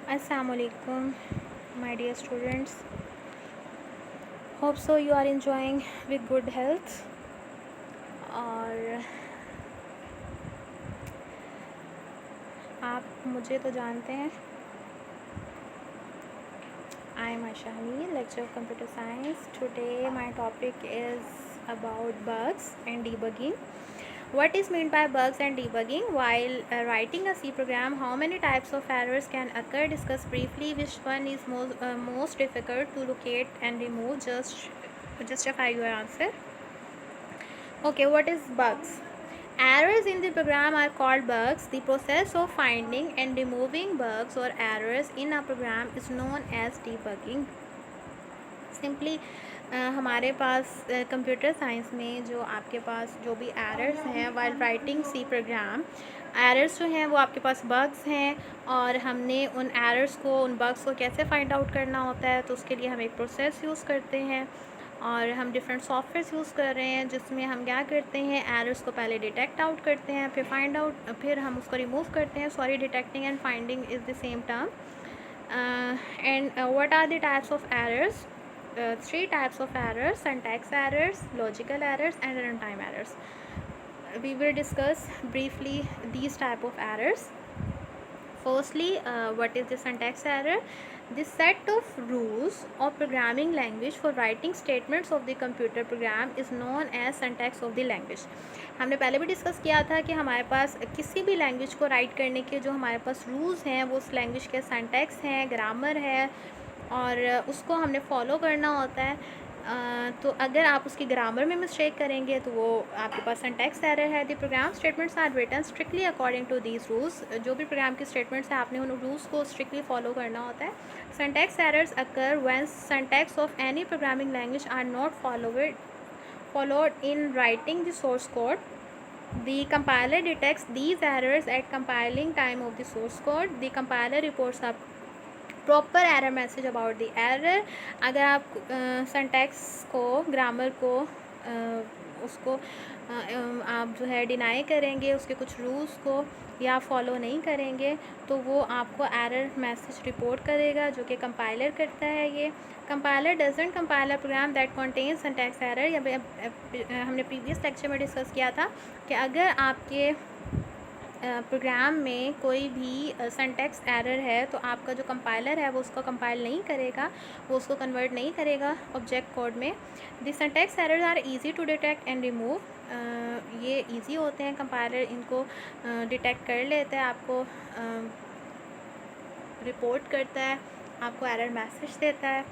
Assalamualaikum, my dear students. Hope so you are enjoying with good health. और आप मुझे तो जानते हैं, I am Aisha Hamid, lecturer of computer science. Today my topic is about bugs and debugging. What is meant by bugs and debugging? While writing a C program, how many types of errors can occur? Discuss briefly which one is most difficult to locate and remove. Just justify your answer. Okay, what is bugs? Errors in the program are called bugs. The process of finding and removing bugs or errors in a program is known as debugging. Simply हमारे पास computer science में जो आपके पास जो भी errors हैं while writing C program, errors जो हैं वो आपके पास बग्स हैं और हमने उन एरर्स को, उन बग्स को कैसे फाइंड आउट करना होता है, तो उसके लिए हम एक प्रोसेस यूज़ करते हैं और हम डिफरेंट सॉफ्टवेयर यूज़ कर रहे हैं जिसमें हम क्या करते हैं, एरर्स को पहले डिटेक्ट आउट करते हैं, फिर फाइंड आउट, फिर हम उसको रिमूव करते हैं. Sorry, detecting and finding is the same term. And what are the types of errors? Three types of errors: syntax errors, logical errors, and runtime errors. We will discuss briefly these type of errors. Firstly, what is the syntax error? The set of rules of programming language for writing statements of the computer program is known as syntax of the language. हमने पहले भी discuss किया था कि हमारे पास किसी भी language को राइट करने के जो हमारे पास रूल्स हैं वो उस लैंग्वेज के सिंटैक्स हैं, ग्रामर है और उसको हमने फॉलो करना होता है. तो अगर आप उसकी ग्रामर में मिस्टेक करेंगे तो वो आपके पास सिंटैक्स एरर है. The program statements are written strictly according to these rules. जो भी प्रोग्राम की स्टेटमेंट्स हैं आपने उन रूल्स को स्ट्रिक्टली फॉलो करना होता है. Syntax errors occur when syntax of any programming language are not followed in writing the source code. The compiler detects these errors at compiling time of the source code. The compiler reports a proper error message about the error. अगर आप syntax को, grammar को, उसको आप जो है deny करेंगे, उसके कुछ रूल्स को या फॉलो नहीं करेंगे तो वो आपको एरर मैसेज रिपोर्ट करेगा जो कि कंपाइलर करता है. ये compiler doesn't compile a program that contains syntax error. या हमने प्रीवियस लेक्चर में डिस्कस किया था कि अगर आपके प्रोग्राम में कोई भी सिंटैक्स एरर है तो आपका जो कंपाइलर है वो उसको कंपाइल नहीं करेगा, वो उसको कन्वर्ट नहीं करेगा ऑब्जेक्ट कोड में. The syntax errors are easy to detect and remove. ये इजी होते हैं, कंपाइलर इनको डिटेक्ट कर लेता है, आपको रिपोर्ट करता है, आपको एरर मैसेज देता है.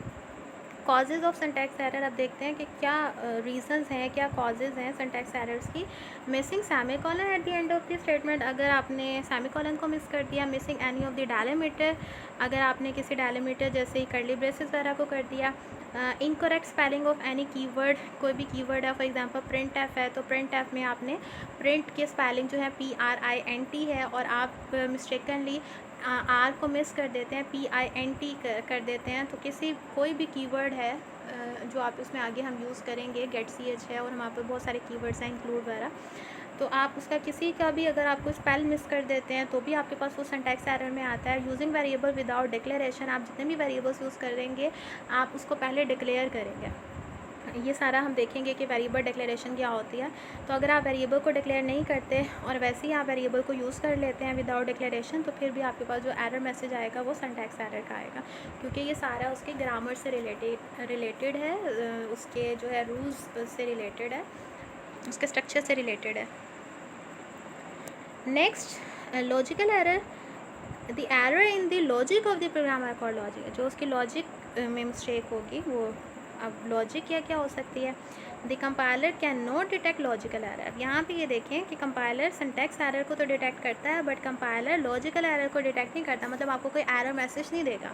कॉजेज़ ऑफ सिंटैक्स एरर, अब देखते हैं कि क्या रीजंस हैं, क्या कॉजेज़ हैं सिंटैक्स एरर्स की. Missing semicolon at the end of the statement. अगर आपने सेमीकोलन को मिस कर दिया. Missing any of the delimiter. अगर आपने किसी डेलिमीटर जैसे ही कर्ली ब्रेसेस वगैरह को कर दिया. Incorrect spelling of any keyword. कोई भी कीवर्ड है, फॉर एग्जांपल प्रिंट एफ है तो प्रिंट एफ में आपने प्रिंट की स्पेलिंग जो है PRINT है और आप मिस्टेकनली आर को मिस कर देते हैं, PINT कर देते हैं. तो कोई भी कीवर्ड है जो आप उसमें आगे हम यूज़ करेंगे, गेट CH है और हमारे पास बहुत सारे कीवर्ड्स हैं इंक्लूड वगैरह, तो आप उसका किसी का भी अगर आपको स्पेल मिस कर देते हैं तो भी आपके पास वो सिंटैक्स एरर में आता है. Using variable without declaration. आप जितने भी वेरिएबल्स यूज़ करेंगे आप उसको पहले डिक्लेयर करेंगे. ये सारा हम देखेंगे कि वेरिएबल डिक्लेरेशन क्या होती है. तो अगर आप वेरिएबल को डिक्लेयर नहीं करते और वैसे ही आप वेरिएबल को यूज़ कर लेते हैं विदाउट डिक्लेरेशन तो फिर भी आपके पास जो एरर मैसेज आएगा वो सिंटैक्स एरर का आएगा, क्योंकि ये सारा उसके ग्रामर से रिलेटेड है, उसके जो है रूल्स से रिलेटेड है, उसके स्ट्रक्चर से रिलेटेड है. Next, logical error. The error in the logic of the program are called logic. जो उसकी लॉजिक में मिस्टेक होगी वो, अब लॉजिक क्या हो सकती है. The compiler can not detect logical error. यहाँ पे ये देखें कि कंपाइलर सिंटैक्स एरर को तो डिटेक्ट करता है बट कंपाइलर लॉजिकल एरर को डिटेक्ट नहीं करता. मतलब आपको कोई एरर मैसेज नहीं देगा.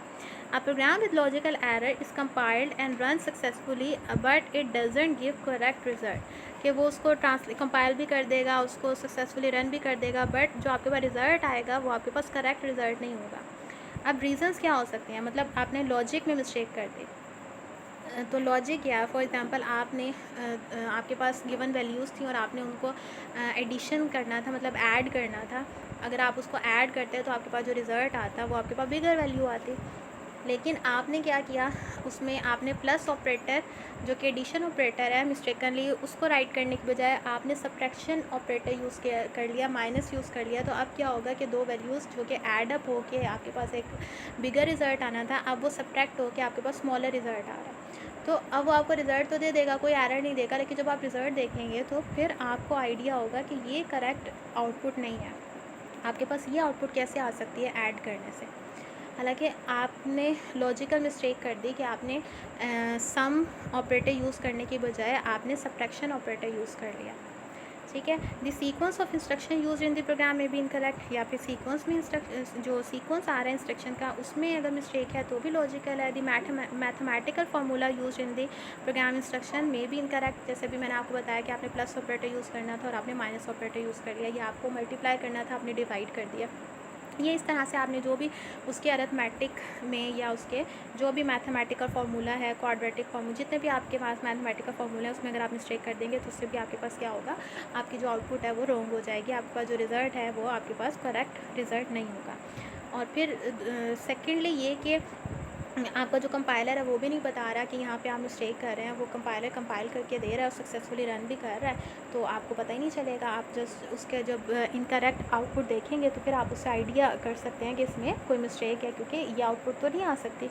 A program with logical error is compiled and run successfully but it doesn't give correct result. कि वो उसको कंपाइल भी कर देगा, उसको सक्सेसफुली रन भी कर देगा, बट जो आपके पास रिज़ल्ट आएगा वो आपके पास करेक्ट रिज़ल्ट नहीं होगा. अब रीजंस क्या हो सकते हैं, मतलब आपने लॉजिक में मिस्टेक कर दी. तो लॉजिक क्या है, फॉर एग्जांपल आपने आपके पास गिवन वैल्यूज़ थी और आपने उनको एडिशन करना था, मतलब ऐड करना था. अगर आप उसको ऐड करते हैं तो आपके पास जो रिज़ल्ट आता है वो आपके पास बिगर वैल्यू आती। लेकिन आपने क्या किया, उसमें आपने प्लस ऑपरेटर जो कि एडिशन ऑपरेटर है मिस्टेकनली उसको राइट करने के बजाय आपने सब्ट्रैक्शन ऑपरेटर यूज़ किया कर लिया, माइनस यूज़ कर लिया। तो अब क्या होगा कि दो वैल्यूज़ जो कि ऐड अप हो के आपके पास एक बिगर रिज़ल्ट आना था, अब वो सब्ट्रैक्ट हो के आपके पास स्मॉलर रिज़ल्ट आ रहा है। तो अब वो आपको रिज़ल्ट तो दे देगा, कोई एरर नहीं देगा, लेकिन जब आप रिज़ल्ट देखेंगे तो फिर आपको आइडिया होगा कि ये करेक्ट आउटपुट नहीं है। आपके पास ये आउटपुट कैसे आ सकती है ऐड करने से। हालांकि आपने लॉजिकल मिस्टेक कर दी कि आपने सम ऑपरेटर यूज़ करने की बजाय आपने सब्ट्रैक्शन ऑपरेटर यूज़ कर लिया। ठीक है, the sequence of instruction use in the program में भी इनकरेक्ट, या फिर सीक्वेंस में जो सीक्वेंस आ रहा है इंस्ट्रक्शन का उसमें अगर मिस्टेक है तो भी लॉजिकल है। The mathematical formula use in the programme instruction में भी इनकरेक्ट। जैसे भी मैंने आपको बताया कि आपने प्लस ऑपरेटर यूज़ करना था और आपने माइनस ऑपरेटर यूज़ कर लिया, या आपको मल्टीप्लाई करना था आपने डिवाइड कर दिया। ये इस तरह से आपने जो भी उसके अरिथमेटिक में या उसके जो भी मैथमेटिकल फार्मूला है, क्वाड्रेटिक फार्मूला, जितने भी आपके पास मैथमेटिकल फार्मूला है उसमें अगर आप मिस्टेक कर देंगे तो उससे भी आपके पास क्या होगा, आपकी जो आउटपुट है वो रॉन्ग हो जाएगी, आपके पास जो रिज़ल्ट है वो आपके पास करेक्ट रिज़ल्ट नहीं होगा। और फिर सेकेंडली ये कि आपका जो कंपाइलर है वो भी नहीं बता रहा कि यहाँ पे आप मिस्टेक कर रहे हैं, वो कंपाइलर कंपाइल करके दे रहा है और सक्सेसफुली रन भी कर रहा है, तो आपको पता ही नहीं चलेगा। आप जस्ट उसके जब इनकरेक्ट आउटपुट देखेंगे तो फिर आप उससे आइडिया कर सकते हैं कि इसमें कोई मिस्टेक है, क्योंकि ये आउटपुट तो नहीं आ सकती।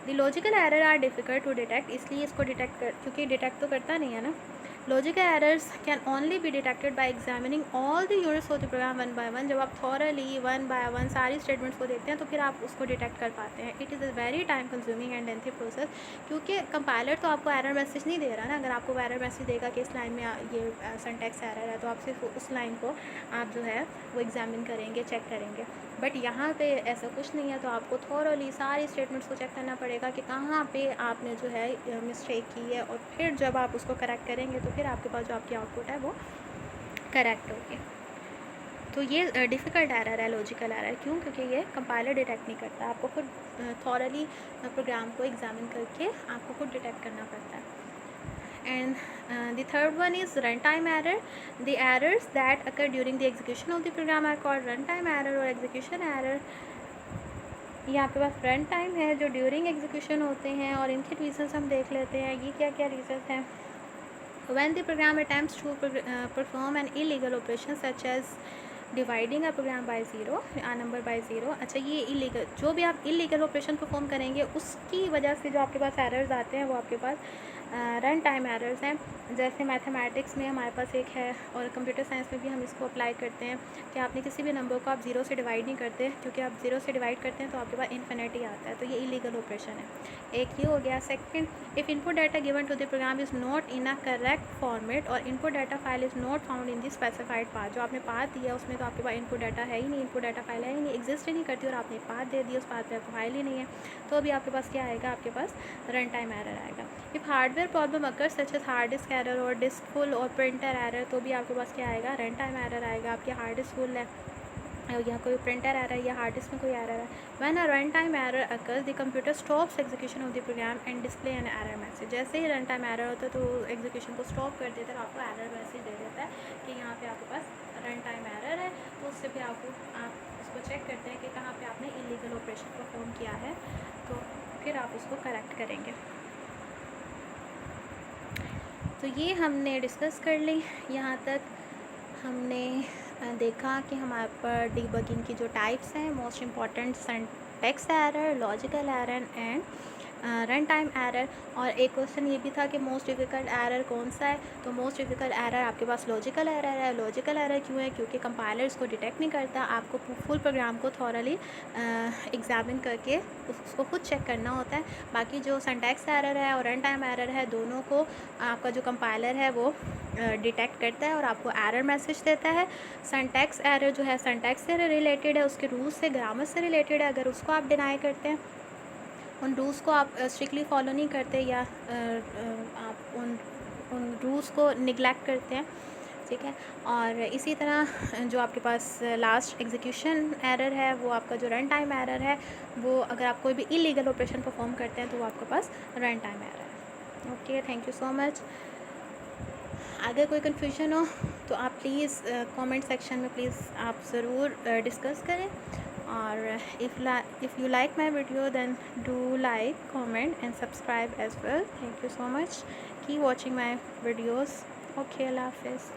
The logical error are difficult to detect, इसलिए इसको डिटेक्ट कर, क्योंकि डिटेक्ट तो करता नहीं है ना। Logical errors can only be detected by examining all the units of the programme one by one. जब आप थॉरली वन बाय वन सारी स्टेटमेंट्स को देखते हैं तो फिर आप उसको डिटेक्ट कर पाते हैं। It is a very time consuming and lengthy process, क्योंकि कंपाइलर तो आपको एरर मैसेज नहीं दे रहा ना। अगर आपको एरर मैसेज देगा कि इस लाइन में ये सिंटैक्स एरर है, तो आप सिर्फ उस लाइन को आप जो है वो एग्जामिन करेंगे, चेक करेंगे। बट यहाँ पे ऐसा कुछ नहीं है, तो आपको थॉरली सारी स्टेटमेंट्स को चेक करना पड़ेगा कि कहाँ पे आपने जो है मिस्टेक की है, और फिर जब आप उसको करेक्ट करेंगे तो फिर आपके पास जो आपकी आउटपुट है वो करेक्ट होगी। तो ये डिफ़िकल्ट एरर है लॉजिकल एरर। क्यों? क्योंकि ये कंपाइलर डिटेक्ट नहीं करता, आपको खुद थॉरली प्रोग्राम को एग्जामिन करके आपको खुद डिटेक्ट करना पड़ता है। And the third one is runtime error. The errors that occur during the execution of the program are called runtime error or execution error. ये आपके पास रन टाइम है जो ड्यूरिंग एग्जीक्यूशन होते हैं, और इनके रीजंस हम देख लेते हैं। ये क्या क्या रीजंस हैं? When the program attempts to perform an illegal operation such as dividing a program by zero, a number by zero. अच्छा, ये इलीगल, जो भी आप इलीगल ऑपरेशन परफॉर्म करेंगे उसकी वजह से जो आपके पास एरर्स आते हैं वो आपके पास रन टाइम एरर्स हैं। जैसे मैथमेटिक्स में हमारे पास एक है, और कंप्यूटर साइंस में भी हम इसको अप्लाई करते हैं कि आपने किसी भी नंबर को आप ज़ीरो से डिवाइड नहीं करते, क्योंकि आप ज़ीरो से डिवाइड करते हैं तो आपके पास इन्फिनिटी आता है, तो ये इलीगल ऑपरेशन है। एक ये हो गया। Second, if input data given to the program is not in a correct format और input data file is not found in the specified path. जो आपने पाथ दिया उसमें तो आपके पास इनपुट डाटा है ही नहीं, इनपुट डाटा फाइल है ही नहीं, एग्जिस्ट ही नहीं करती, और आपने पाथ दे दिया, उस पाथ पे आपको फाइल ही नहीं है, तो अभी आपके पास क्या आएगा? आपके पास रन टाइम एरर आएगा। If hardware problem occur such as hard disk error और डिस्क फुल और प्रिंटर एरर, तो भी आपके पास क्या आएगा? रन टाइम एरर आएगा। आपकी हार्ड डिस्क फुल है या कोई प्रिंटर एरर है या हार्ड डिस्क में कोई एरर है। When a run time error occurs the computer stops execution of the program and display an error message. जैसे ही रन टाइम एरर होता है तो एग्जीक्यूशन को स्टॉप कर देता है और आपको एरर मैसेज दे देता है कि यहाँ पे आपके पास रन टाइम एरर है। तो उससे भी आप उसको चेक करते हैं कि कहाँ पे आपने इलीगल ऑपरेशन परफॉर्म किया है, तो फिर आप उसको करेक्ट करेंगे। तो ये हमने डिस्कस कर ली। यहाँ तक हमने देखा कि हमारे पर डिबगिंग की जो टाइप्स हैं, most important syntax error, logical error and run time error. और एक क्वेश्चन ये भी था कि मोस्ट डिफ़िकल्ट एरर कौन सा है, तो मोस्ट डिफ़िकल्ट एरर आपके पास लॉजिकल एरर है। लॉजिकल एरर क्यों है? क्योंकि कंपाइलर इसको डिटेक्ट नहीं करता, आपको फुल प्रोग्राम को थॉरली एग्जामिन करके उसको खुद चेक करना होता है। बाकी जो सिंटैक्स एरर है और रन टाइम एरर है, दोनों को आपका जो कंपाइलर है वो डिटेक्ट करता है और आपको एरर मैसेज देता है। सिंटैक्स एरर जो है सिंटैक्स से रिलेटेड है, उसके रूल्स से, ग्रामर से रिलेटेड है। अगर उसको आप डिनाई करते हैं, उन रूल्स को आप स्ट्रिक्टली फॉलो नहीं करते, या आप उन रूल्स को निगलेक्ट करते हैं, ठीक है। और इसी तरह जो आपके पास लास्ट एग्जीक्यूशन एरर है वो आपका जो रन टाइम एरर है, वो अगर आप कोई भी इलीगल ऑपरेशन परफॉर्म करते हैं तो वो आपके पास रन टाइम एरर है। Okay, thank you so much. अगर कोई कन्फ्यूजन हो तो आप प्लीज़ कमेंट सेक्शन में प्लीज़ आप ज़रूर डिस्कस करें. और if you like my video, then do like, comment and subscribe as well. Thank you so much. Keep watching my videos. Okay, Allah Hafiz.